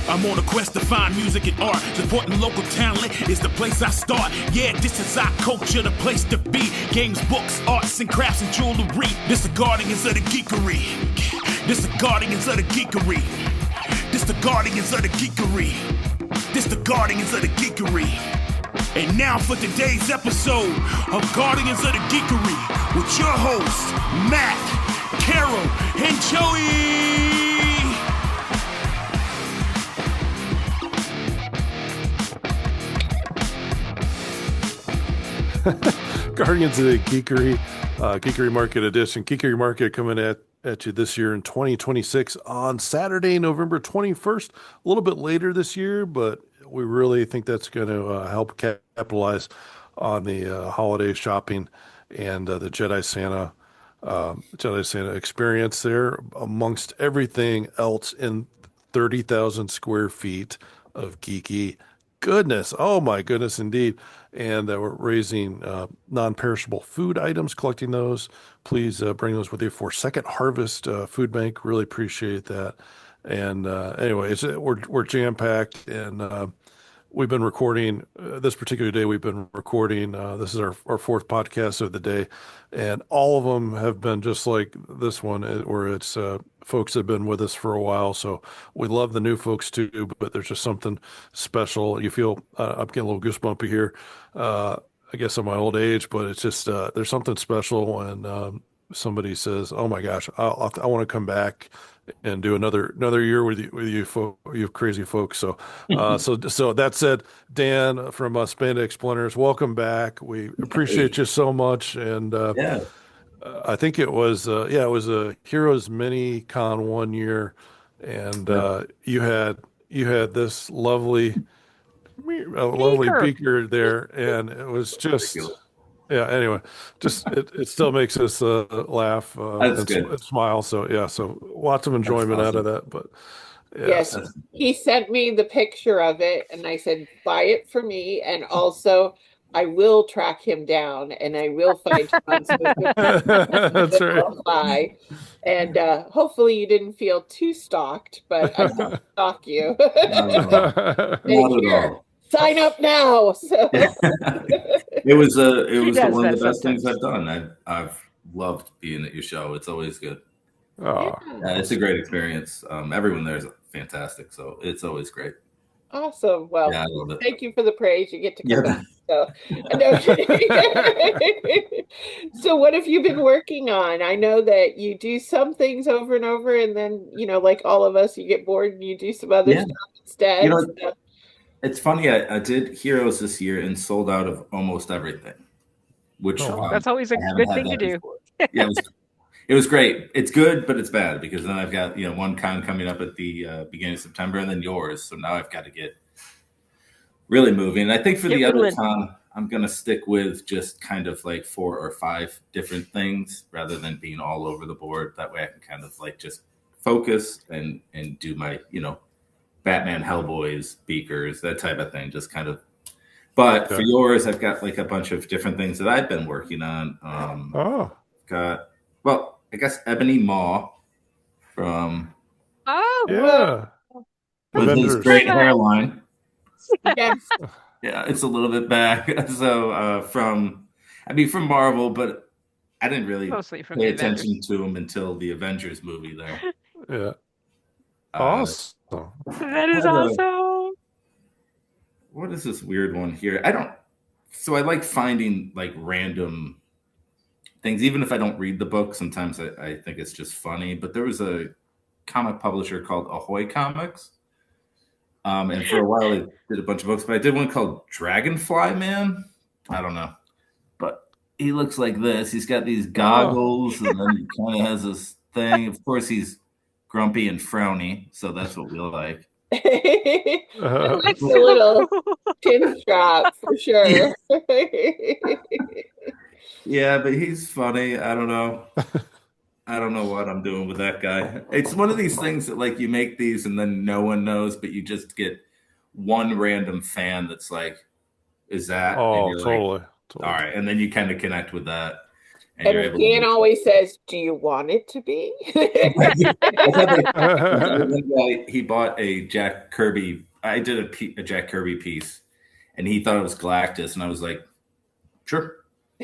I'm on a quest to find music and art. Supporting local talent is the place I start. Yeah, this is our culture, the place to be. Games, books, arts, and crafts and jewelry. This the guardians of the geekery. This the guardians of the geekery. This the guardians of the geekery. This the guardians of the geekery. And now for today's episode of Guardians of the Geekery with your hosts, Matt, Carol, and Joey. Guardians of the Geekery, Geekery Market Edition. Geekery Market coming at you this year in 2026 on Saturday, November 21st. A little bit later this year, but we really think that's going to help capitalize on the holiday shopping and the Jedi Santa experience there, amongst everything else in 30,000 square feet of geeky goodness. Oh my goodness, indeed. And we're raising non-perishable food items, collecting those. Please bring those with you for Second Harvest Food Bank. Really appreciate that. And anyway, we're jam-packed, and we've been recording this particular day. We've been recording. This is our fourth podcast of the day, and all of them have been just like this one, where it's folks that have been with us for a while. So we love the new folks too, but there's just something special. You feel I'm getting a little goosebumpy here. I guess at my old age, but it's just there's something special when somebody says, "Oh my gosh, I want to come back and do another year with you crazy folks." So, so that said, Dan from Spandex Splinters, welcome back. We appreciate you so much, and Yeah. I think it was a Heroes Mini Con one year, and you had this lovely beaker there, and it was just. Yeah. Anyway, just it still makes us laugh That's and, good. and smile. So yeah, so lots of enjoyment out of that. But yeah, Yes, he sent me the picture of it, and I said, buy it for me. And also, I will track him down and I will find him on social media. that's right. Buy. And hopefully, you didn't feel too stalked, but I did stalk you. Not at all. Sign up now. So. It was one of the best things I've done. I've loved being at your show. It's always good. Oh, Yeah. It's a great experience. Everyone there is fantastic, so it's always great. Awesome. Well, Yeah, I love it. thank you for the praise. You get to come back. So, no kidding. So what have you been working on? I know that you do some things over and over, and then, like all of us, you get bored and you do some other stuff instead. It's funny. I did Heroes this year and sold out of almost everything, which that's always a good thing to do. Yeah, it was great. It's good, but it's bad because then I've got one con coming up at the beginning of September, and then yours. So now I've got to get really moving. And I think for the other con, I'm gonna stick with just kind of like 4 or 5 different things rather than being all over the board. That way I can kind of like just focus and do my Batman, Hellboys, Beakers, that type of thing. Just kind of. But for yours, I've got like a bunch of different things that I've been working on. I guess Ebony Maw from with his great hairline. Yes. Yeah, it's a little bit back. So from Marvel, but I didn't really pay attention to him until the Avengers movie there. Yeah. Awesome. That is awesome. What is this weird one here? I like finding like random things, even if I don't read the book. Sometimes I think it's just funny. But there was a comic publisher called Ahoy Comics. And for a while they did a bunch of books, but I did one called Dragonfly Man. I don't know. But he looks like this. He's got these goggles, and then he kind of has this thing. Of course, he's grumpy and frowny, so that's what we like. It's a little chin strap for sure. Yeah, but he's funny. I don't know. I don't know what I'm doing with that guy. It's one of these things that like you make these and then no one knows, but you just get one random fan that's like, is that? Oh, totally. All right. And then you kind of connect with that. and you're able Dan to always says, "Do you want it to be?" One guy, he bought a Jack Kirby. I did a Jack Kirby piece, and he thought it was Galactus, and I was like, "Sure,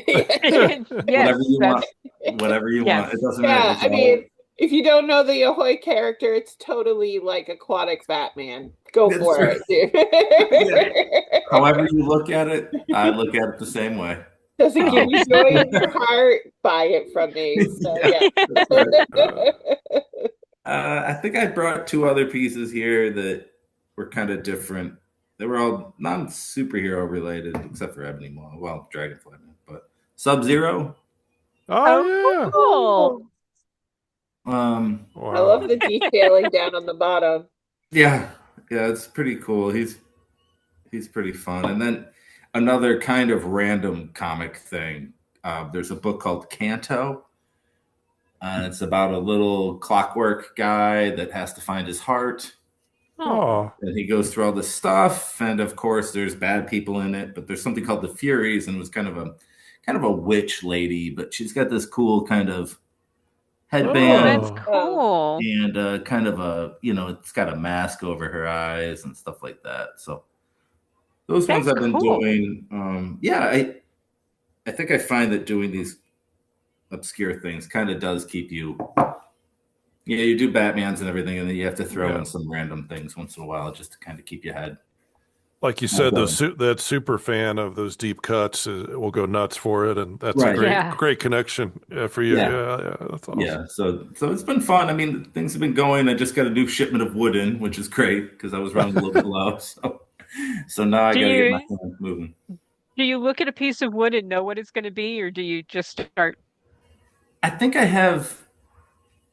Yes, whatever you want, that's whatever you yes. want. It doesn't Yeah, matter." I mean, if you don't know the Ahoy character, it's totally like aquatic Batman. Go That's for right. it, However you look at it, I look at it the same way. Does it give you joy in your heart? Buy it from me. So, Yeah, yeah. that's right. I think I brought 2 other pieces here that were kind of different. They were all non-superhero related, except for Ebony Maw. Well, Dragonfly, but Sub-Zero. Oh, yeah. Cool. Wow. I love the detailing down on the bottom. Yeah, it's pretty cool. He's pretty fun. And then another kind of random comic thing. There's a book called Canto, and it's about a little clockwork guy that has to find his heart. Oh. And he goes through all this stuff, and of course, there's bad people in it. But there's something called the Furies, and it was kind of a witch lady, but she's got this cool kind of headband. That's cool. And kind of a, it's got a mask over her eyes and stuff like that. So those ones I've been doing. I think I find that doing these obscure things kind of does keep you. Yeah, you do Batmans and everything, and then you have to throw in some random things once in a while just to kind of keep your head. Like you said, that super fan of those deep cuts will go nuts for it, and that's a great connection for you. Yeah, that's awesome. Yeah, so it's been fun. I mean, things have been going. I just got a new shipment of wood in, which is great because I was running a little bit low. So now I got to get my hands moving. Do you look at a piece of wood and know what it's going to be, or do you just start? I think I have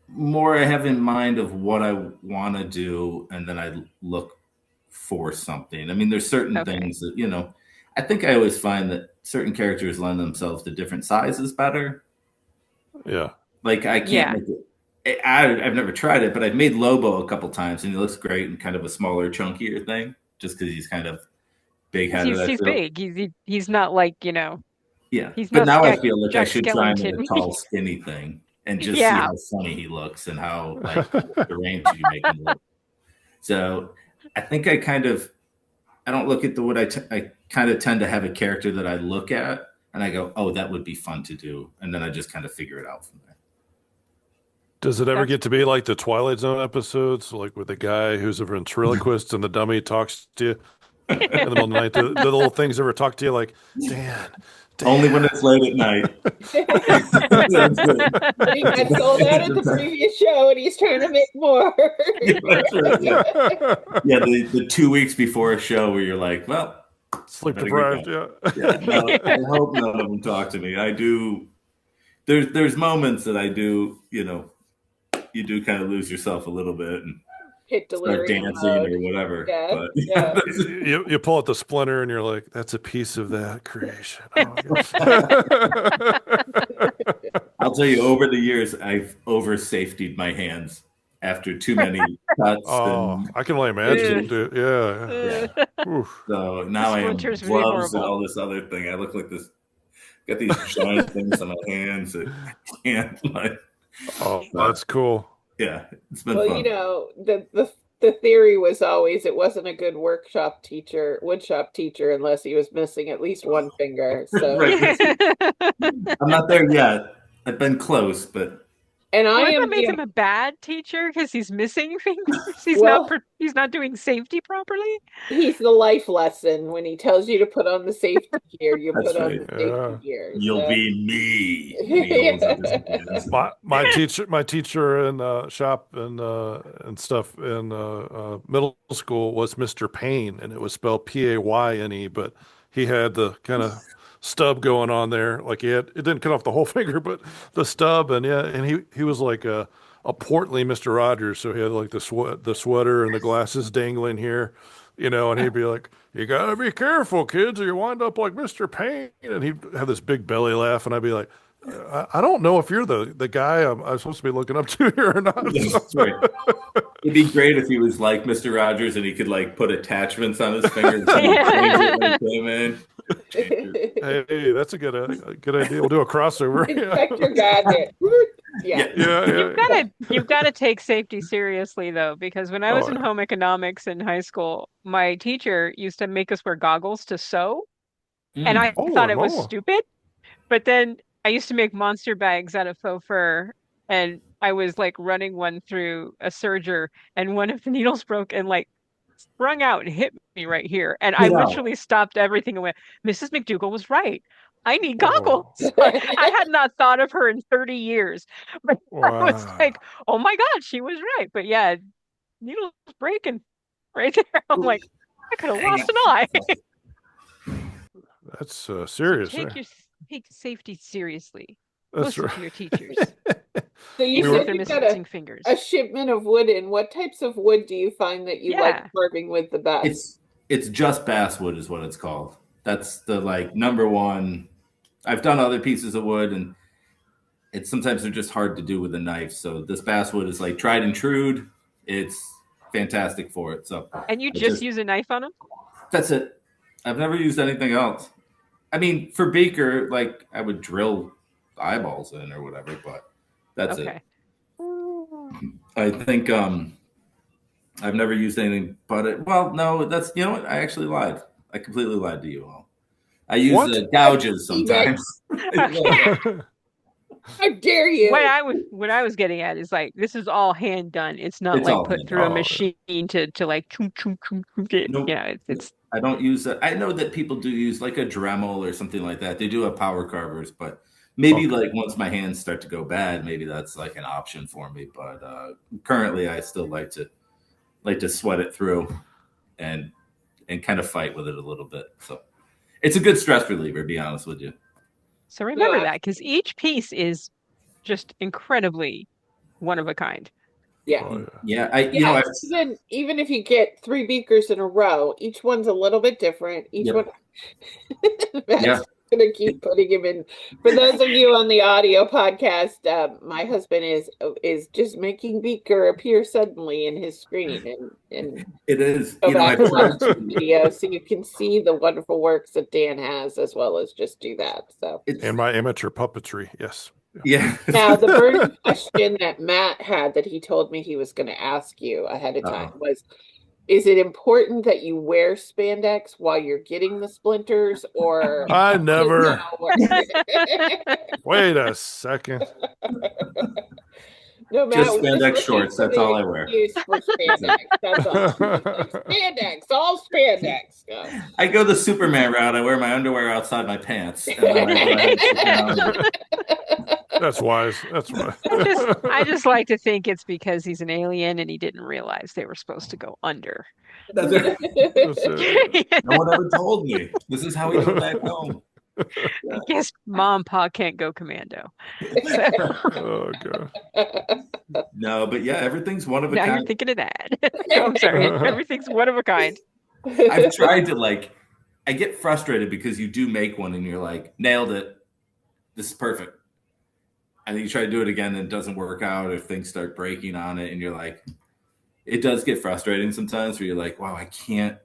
in mind of what I want to do, and then I look for something. I mean, there's certain things that, I think I always find that certain characters lend themselves to different sizes better. Yeah. Like I can't make it. I've never tried it, but I've made Lobo a couple times, and he looks great in kind of a smaller, chunkier thing, just because he's kind of big-headed. He's big. He's not like, Yeah. But now I feel like I should try him Skellington. in a tall, skinny thing and just see how funny he looks and how deranged you make him look. So I think I don't look at the wood. I kind of tend to have a character that I look at and I go, oh, that would be fun to do. And then I just kind of figure it out from there. Does it ever get to be like the Twilight Zone episodes, like with the guy who's a ventriloquist and the dummy talks to you in the middle of the night? The little things ever talk to you like, Dan. Only when it's late at night. He got sold out at the previous show, and he's trying to make more. That's right, the 2 weeks before a show where you're like, well, sleep deprived. No, I hope none of them talk to me. I do. There's moments that I do. You do kind of lose yourself a little bit and start dancing or whatever. Yeah, but you pull out the splinter and you're like, that's a piece of that creation. I'll tell you, over the years, I've over-safetied my hands after too many cuts. I can only imagine. Yeah. So now I have gloves and all this other thing. I look like this. Got these giant things on my hands that I can't that's cool. Yeah, it's been fun. The theory was always it wasn't a good woodshop teacher unless he was missing at least one finger. So I'm not there yet. I've been close, but that makes him a bad teacher because he's missing fingers. He's not doing safety properly. He's the life lesson when he tells you to put on the safety gear. You put on the safety gear. You'll be me. My teacher in shop and stuff in middle school was Mr. Payne, and it was spelled Payne, but he had the kind of stub going on there, like it didn't cut off the whole finger, but the stub, and he was like a portly Mr. Rogers, so he had like the sweater and the glasses dangling here, and he'd be like, "You gotta be careful, kids, or you wind up like Mr. Payne," and he'd have this big belly laugh, and I'd be like, I don't know if you're the guy I'm supposed to be looking up to here or not. That's right. It'd be great if he was like Mr. Rogers and he could like put attachments on his fingers and change it when he came in. Hey, that's a good idea. We'll do a crossover. Inspector Gadget. Yeah. You've got to take safety seriously though, because when I was in home economics in high school, my teacher used to make us wear goggles to sew, and I thought it was No. stupid. But then I used to make monster bags out of faux fur, and I was like running one through a serger, and one of the needles broke and like sprung out and hit me right here. And I Get out. literally stopped everything and went, Mrs. McDougal was right. I need Oh, goggles. I had not thought of her in 30 years. But I was wow. like, oh my God, she was right. But yeah, needles breaking right there. I'm like, I could have lost an eye. That's serious. Take safety seriously. That's Listen right. to your teachers. So you Even if said they're you've got missing fingers. a shipment of wood in. What types of wood do you find that you like carving with the best? It's just basswood is what it's called. That's the like number one. I've done other pieces of wood, and sometimes they're just hard to do with a knife. So this basswood is like tried and true. It's fantastic for it. So and you just use a knife on them? That's it. I've never used anything else. I mean, for beaker, like I would drill eyeballs in or whatever, but that's it. I think I've never used anything but it. Well, no, that's you know what? I actually lied. I completely lied to you all. I use gouges sometimes. How dare you? What I was getting at is like this is all hand done. It's not like put through a machine to like nope. it's I don't use that. I know that people do use like a Dremel or something like that. They do have power carvers, but maybe like once my hands start to go bad, maybe that's like an option for me. But currently I still like to sweat it through and kind of fight with it a little bit. So it's a good stress reliever, to be honest with you. So remember that, because each piece is just incredibly one of a kind. Yeah. Oh, yeah. Even if you get 3 beakers in a row, each one's a little bit different. Each one. Matt's gonna keep putting him in. For those of you on the audio podcast, my husband is just making beaker appear suddenly in his screen, and it is. You know, I've watched the video, so you can see the wonderful works that Dan has, as well as just do that. So and my amateur puppetry, yes. Yeah. Now, the burning question that Matt had that he told me he was going to ask you ahead of time was, is it important that you wear spandex while you're getting the splinters, or I never. Wait a second. No, Matt, just spandex shorts. That's all I wear. For spandex. That's all. Spandex, all spandex. I go the Superman route. I wear my underwear outside my pants. That's wise. That's wise. I just like to think it's because he's an alien and he didn't realize they were supposed to go under. That's it. No one ever told me. This is how we go back home. I guess Mom and Pa can't go commando. Oh God. No, but yeah, everything's one of a kind. Now you're thinking of that. No, I'm sorry. Everything's one of a kind. I've tried to I get frustrated because you do make one and you're like, nailed it. This is perfect. And then you try to do it again and it doesn't work out, or things start breaking on it, and you're like, it does get frustrating sometimes where you're like, wow, I can't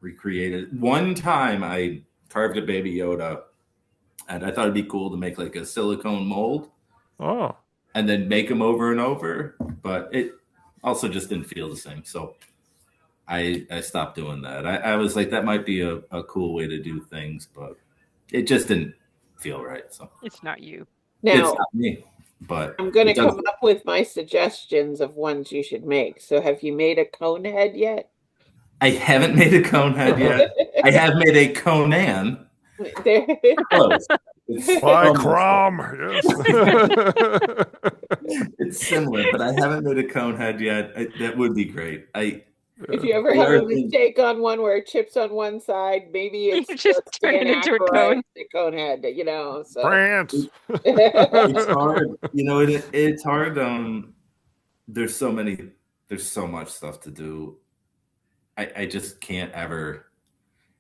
recreate it. One time I carved a Baby Yoda, and I thought it'd be cool to make like a silicone mold. Oh. And then make them over and over, but it also just didn't feel the same. So I stopped doing that. I was like, that might be a cool way to do things, but it just didn't feel right. So it's not you. Now, it's not me, but I'm going to come up with my suggestions of ones you should make. So have you made a cone head yet? I haven't made a cone head yet. I have made a Conan. Close. By Crom, yes. It's similar, but I haven't made a cone head yet. That would be great. If you ever have a mistake on one where it chips on one side, maybe it's you just turn it into a cone. The cone head, you know. So. France. It's hard, you know. It's hard. There's so much stuff to do. I just can't ever.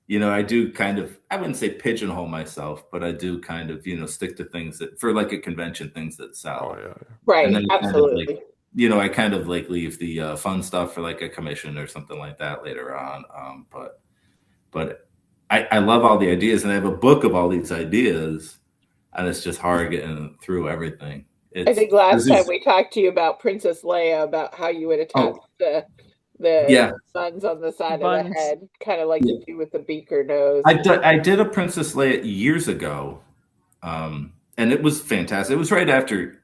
You know, I do kind of, I wouldn't say pigeonhole myself, but I do kind of, you know, stick to things that, for like a convention, things that sell. Oh, yeah. Right, absolutely. Kind of you know, I kind of like leave the fun stuff for like a commission or something like that later on. But I love all the ideas, and I have a book of all these ideas, and it's just hard getting through everything. I think last time we talked to you about Princess Leia, about how you would attach the buns on the side of the head, kind of like you do with the beaker nose. I did a Princess Leia years ago, and it was fantastic. It was right after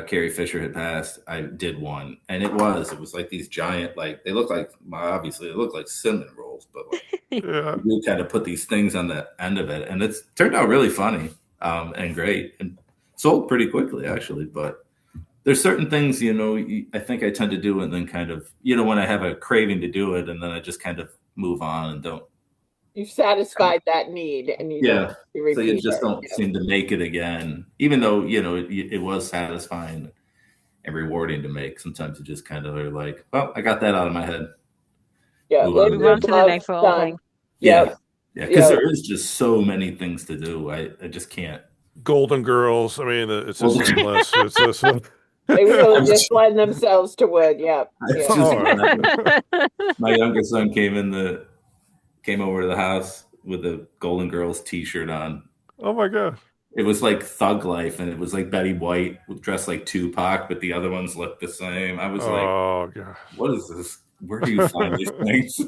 Carrie Fisher had passed. I did one, and it was like these giant, like they look like, obviously they look like cinnamon rolls, but like you kind of put these things on the end of it, and it's turned out really funny and great, and sold pretty quickly actually. But there's certain things, I think I tend to do, and then kind of, when I have a craving to do it, and then I just kind of move on and don't. You've satisfied that need, and you don't so you just don't seem to make it again, even though it was satisfying and rewarding to make. Sometimes you just kind of are like, well, I got that out of my head. Yeah, move on to the next little thing. Yeah, because there is just so many things to do. I just can't. Golden Girls. I mean, it's just endless. It's just. They really just lend themselves to wood. My youngest son came over to the house with a Golden Girls t-shirt on. Oh my god. It was like Thug Life, and it was like Betty White dressed like Tupac, but the other ones looked the same. I was God. What is this? Where do you find these things?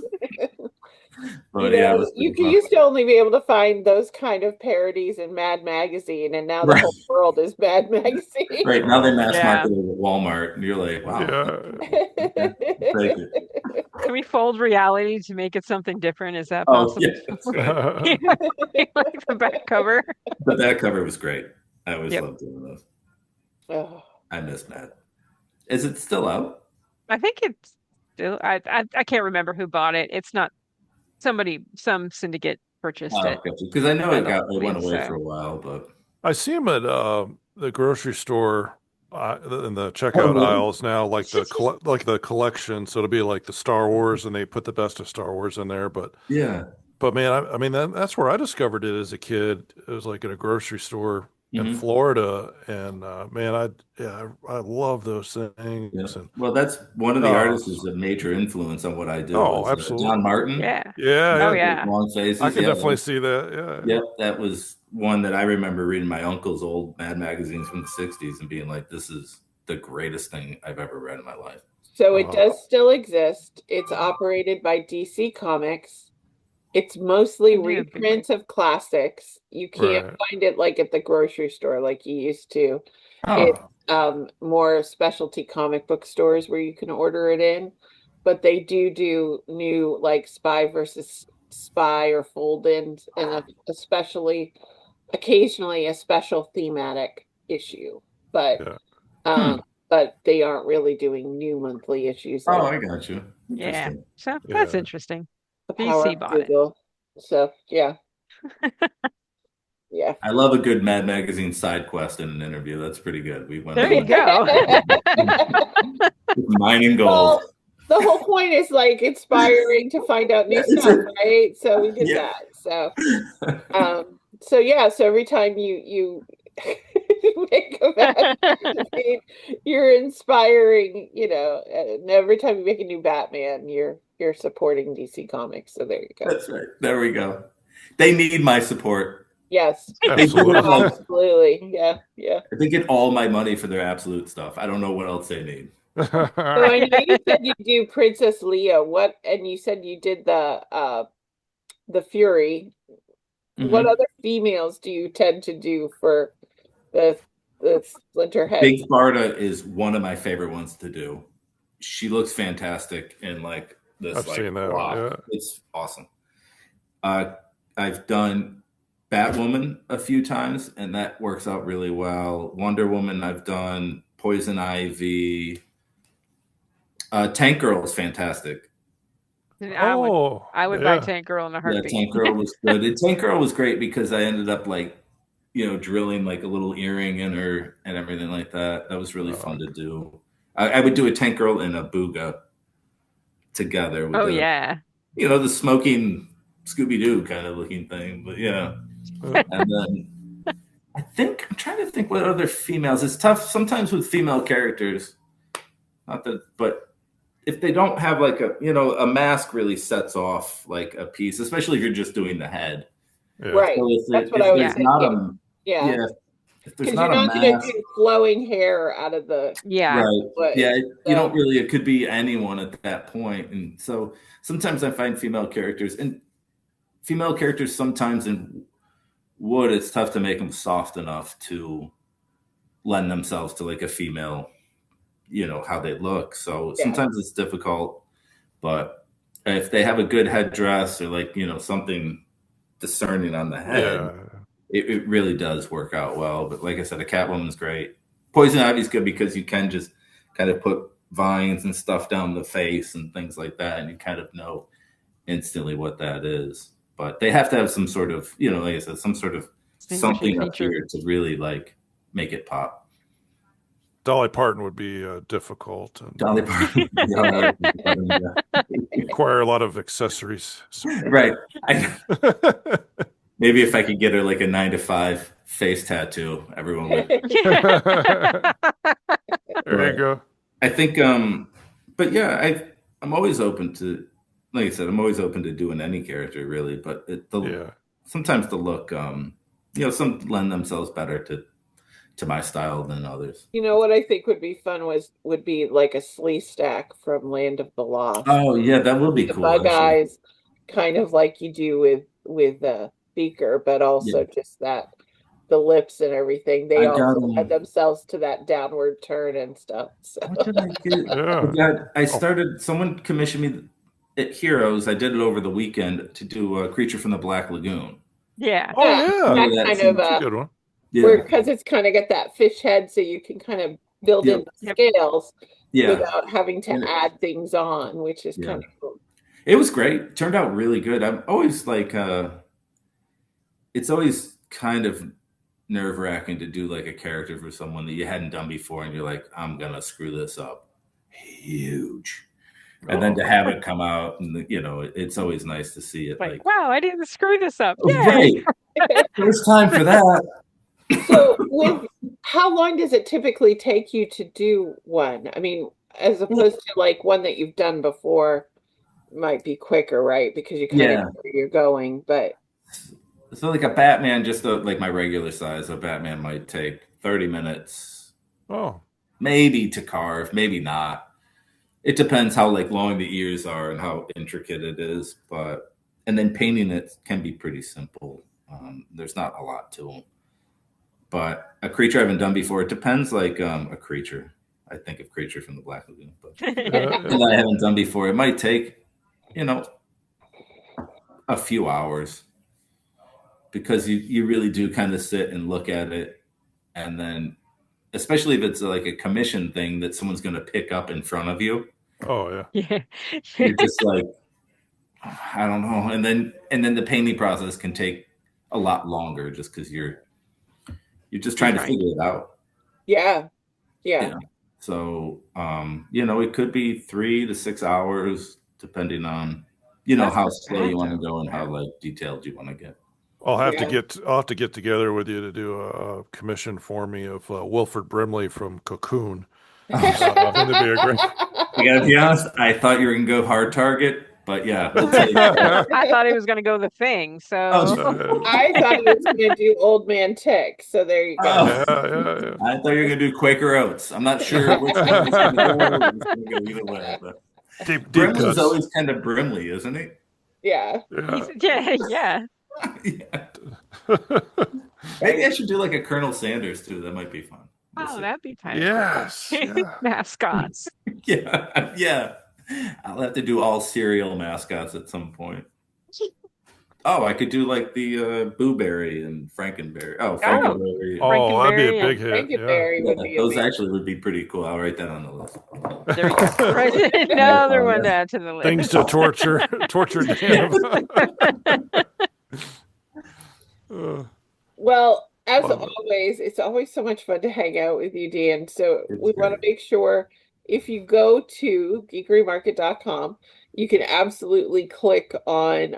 But you used to only be able to find those kind of parodies in Mad Magazine, and now the whole world is Mad Magazine. Right, now they mass market it at Walmart, and you're like, wow. Can we fold reality to make it something different? Is that possible? Yeah, like the back cover. The back cover was great. I always loved doing those. I miss Mad. Is it still out? I think it's still. I can't remember who bought it. It's not some syndicate purchased it. Because I know it went away for a while, but I see them at the grocery store in the checkout aisles now, like the collection. So it'll be like the Star Wars, and they put the best of Star Wars in there. But man, I mean that's where I discovered it as a kid. It was like in a grocery store in Florida, and man, I love those things. Yeah. Well, that's one of the artists is a major influence on what I do. Oh, absolutely. John Martin. Yeah. Long faces. I can definitely see that. Yeah. Yep, that was one that I remember reading my uncle's old Mad magazines from the '60s and being like, "This is the greatest thing I've ever read in my life." So it does still exist. It's operated by DC Comics. It's mostly reprints of classics. You can't find it like at the grocery store like you used to. It's more specialty comic book stores where you can order it in. But they do new like Spy versus Spy or fold-ins, and occasionally a special thematic issue. But but they aren't really doing new monthly issues. I got you. Yeah. So that's interesting. DC bought it. So yeah. I love a good Mad Magazine side quest in an interview. That's pretty good. We went there you go. Mining gold. Well, the whole point is like inspiring to find out new stuff, right? So we did that. So every time you make a Batman, you're inspiring, and every time you make a new Batman, you're supporting DC Comics. So there you go. That's right. There we go. They need my support. Yes. Absolutely. Absolutely. Yeah. They get all my money for their absolute stuff. I don't know what else they need. So I know you said you do Princess Leia. And you said you did the Fury. What other females do you tend to do for the Splinter head? Big Barda is one of my favorite ones to do. She looks fantastic in like this. I've seen that. Yeah. It's awesome. I've done Batwoman a few times, and that works out really well. Wonder Woman, I've done Poison Ivy. Tank Girl is fantastic. I would buy Tank Girl in a heartbeat. Yeah, Tank Girl was good. And Tank Girl was great because I ended up like, drilling like a little earring in her and everything like that. That was really fun to do. I would do a Tank Girl and a Booga together. With the smoking Scooby-Doo kind of looking thing. But yeah. And then I'm trying to think what other females. It's tough sometimes with female characters. Not that, but if they don't have like a mask really sets off like a piece, especially if you're just doing the head. Yeah. Right. So That's what I was there's not thinking. Yeah. if there's Because not you're a not going to mask, do flowing hair out of the Yeah. right? foot. Yeah, you don't So, really. It could be anyone at that point, and so sometimes I find female characters sometimes in wood, it's tough to make them soft enough to lend themselves to like a female, how they look. So yeah. sometimes it's difficult, but if they have a good headdress or like, something discerning on the head, Yeah. it really does work out well. But like I said, a Catwoman's great. Poison Ivy's good because you can just kind of put vines and stuff down the face and things like that, and you kind of know instantly what that is. But they have to have some sort of, like I said, some sort of Distinguishing something up feature. here to really like make it pop. Dolly Parton would be difficult and Dolly Parton, require a lot of accessories. right? Maybe if I could get her like a 9-to-5 face tattoo, everyone would. There you go. I think, but yeah, I'm always open to, like I said, I'm always open to doing any character really, but sometimes the look, some lend themselves better to my style than others. You know what I think would be fun would be like a slee stack from Land of the Lost. Oh yeah, that would be the cool. Bug eyes, kind of like you do with Beaker, but also just that the lips and everything. They also had themselves to that downward turn and stuff. So. What did I get? I started. Someone commissioned me at Heroes. I did it over the weekend to do a Creature from the Black Lagoon. Yeah. Oh yeah, that's kind of a good one. Yeah, because it's kind of got that fish head, so you can kind of build in the scales without having to add things on, which is kind of cool. It was great. It turned out really good. I'm always like, it's always kind of nerve-wracking to do like a character for someone that you hadn't done before, and you're like, I'm gonna screw this up huge. And then to have it come out, and it's always nice to see it. Like, wow, I didn't screw this up. Yay! Right. First time for that. So, how long does it typically take you to do one? I mean, as opposed to like one that you've done before, might be quicker, right? Because you kind of know where you're going. But so, like a Batman, just like my regular size, a Batman might take 30 minutes. Oh, maybe to carve, maybe not. It depends how like long the ears are and how intricate it is. And then painting it can be pretty simple. There's not a lot to them. But a creature I haven't done before, it depends like a creature. I think of Creature from the Black Lagoon. But that I haven't done before, it might take, a few hours. Because you really do kind of sit and look at it. And then, especially if it's like a commission thing that someone's going to pick up in front of you. Oh, yeah. You're just like, I don't know. And then the painting process can take a lot longer just because you're just trying to figure it out. Yeah. So, it could be 3 to 6 hours, depending on, how slow you want to go and how like detailed you want to get. I'll have to get together with you to do a commission for me of Wilford Brimley from Cocoon. That'd be a great. I gotta be honest. I thought you were gonna go hard target, but yeah, we'll take I thought he was gonna go The Thing. So I thought he was gonna do Old Man Tick. So there you go. Yeah. I thought you were gonna do Quaker Oats. I'm not sure which one is gonna go either way. But Brimley's always kind of Brimley, isn't he? Yeah. Yeah. Maybe I should do like a Colonel Sanders too. That might be fun. That'd be kind of yes. Mascots. Yeah. I'll have to do all cereal mascots at some point. Oh, I could do like the Boo Berry and Frankenberry. Oh, Frankenberry. Oh, that'd be a big hit. Frankenberry would be those actually would be pretty cool. I'll write that on the list. There you go. Right. Another one to add to the list. Things to torture Dan. Well, as always, it's always so much fun to hang out with you, Dan. So we want to make sure if you go to geekerymarket.com, you can absolutely click on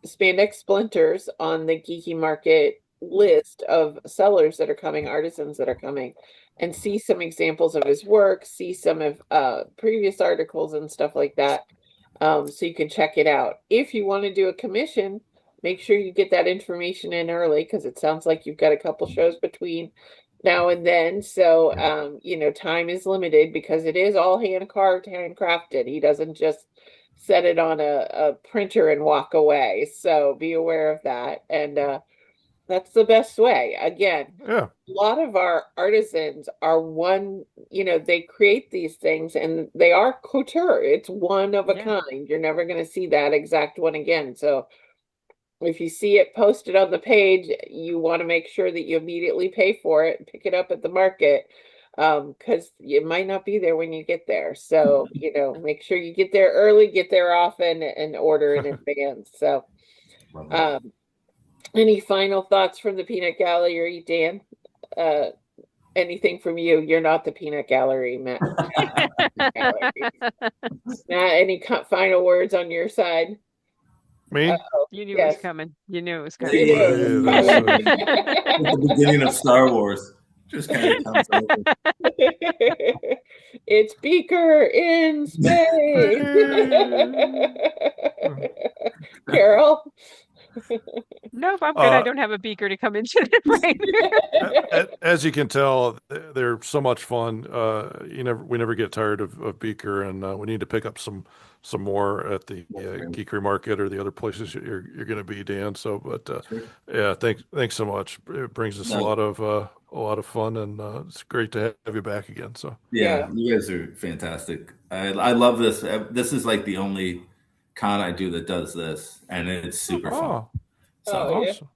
Spandex Splinters on the Geeky Market list of sellers that are coming, artisans that are coming, and see some examples of his work, see some of previous articles and stuff like that. So you can check it out. If you want to do a commission, make sure you get that information in early, because it sounds like you've got a couple shows between now and then. So, you know, time is limited because it is all hand carved, handcrafted. He doesn't just set it on a printer and walk away. So be aware of that. And that's the best way. Again, Yeah. a lot of our artisans are one, you know, they create these things and they are couture. It's one of a kind. You're never going to see that exact one again. So if you see it posted on the page, you want to make sure that you immediately pay for it and pick it up at the market, because it might not be there when you get there. So, you know, make sure you get there early, get there often, and order in advance. So, any final thoughts from the Peanut Gallery, Dan? Anything from you? You're not the Peanut Gallery, Matt. Matt, any final words on your side? Me? You knew it was coming. You knew it was coming. At the beginning of Star Wars. Just kind of comes over. It's Beaker in space. Carol? Nope, I'm good. I don't have a beaker to come into the frame. As you can tell, they're so much fun. We never get tired of Beaker, and we need to pick up some more at the Geekery Market or the other places you're going to be, Dan. So, but yeah, thanks so much. It brings us a lot of fun, and it's great to have you back again. So yeah, you guys are fantastic. I love this. This is like the only con I do that does this, and it's super fun. So awesome.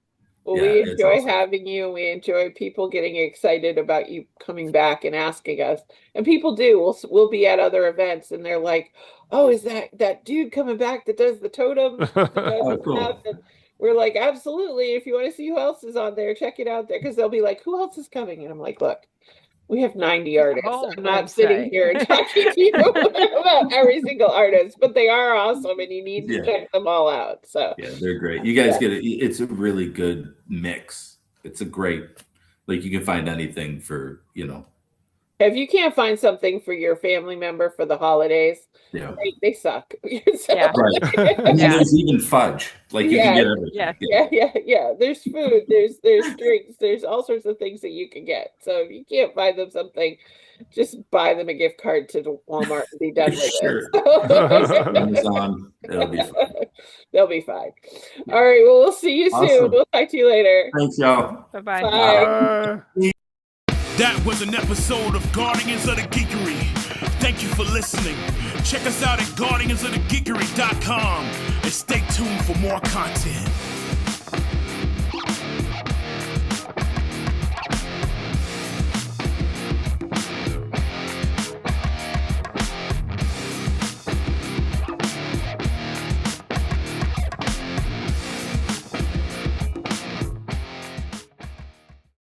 Well, we enjoy having you. We enjoy people getting excited about you coming back and asking us. And people do. We'll be at other events, and they're like, "Oh, is that dude coming back that does the totem?" Cool. And we're like, "Absolutely! If you want to see who else is on there, check it out there." Because they'll be like, "Who else is coming?" And I'm like, "Look, we have 90 artists. I'm not sitting here talking to you about every single artist, but they are awesome, and you need to check them all out." So yeah, they're great. You guys get it. It's a really good mix. It's a great, like, you can find anything for, you know. If you can't find something for your family member for the holidays, they suck. So, right. And there's even fudge. Like, you can get everything. Yeah. There's food, there's drinks, there's all sorts of things that you can get. So if you can't buy them something, just buy them a gift card to Walmart and be done with it. Amazon, it'll be fine. They'll be fine. All right. Well, we'll see you soon. We'll talk to you later. Thanks, y'all. Bye-bye. Bye. That was an episode of Guardians of the Geekery. Thank you for listening. Check us out at guardiansofthegeekery.com and stay tuned for more content.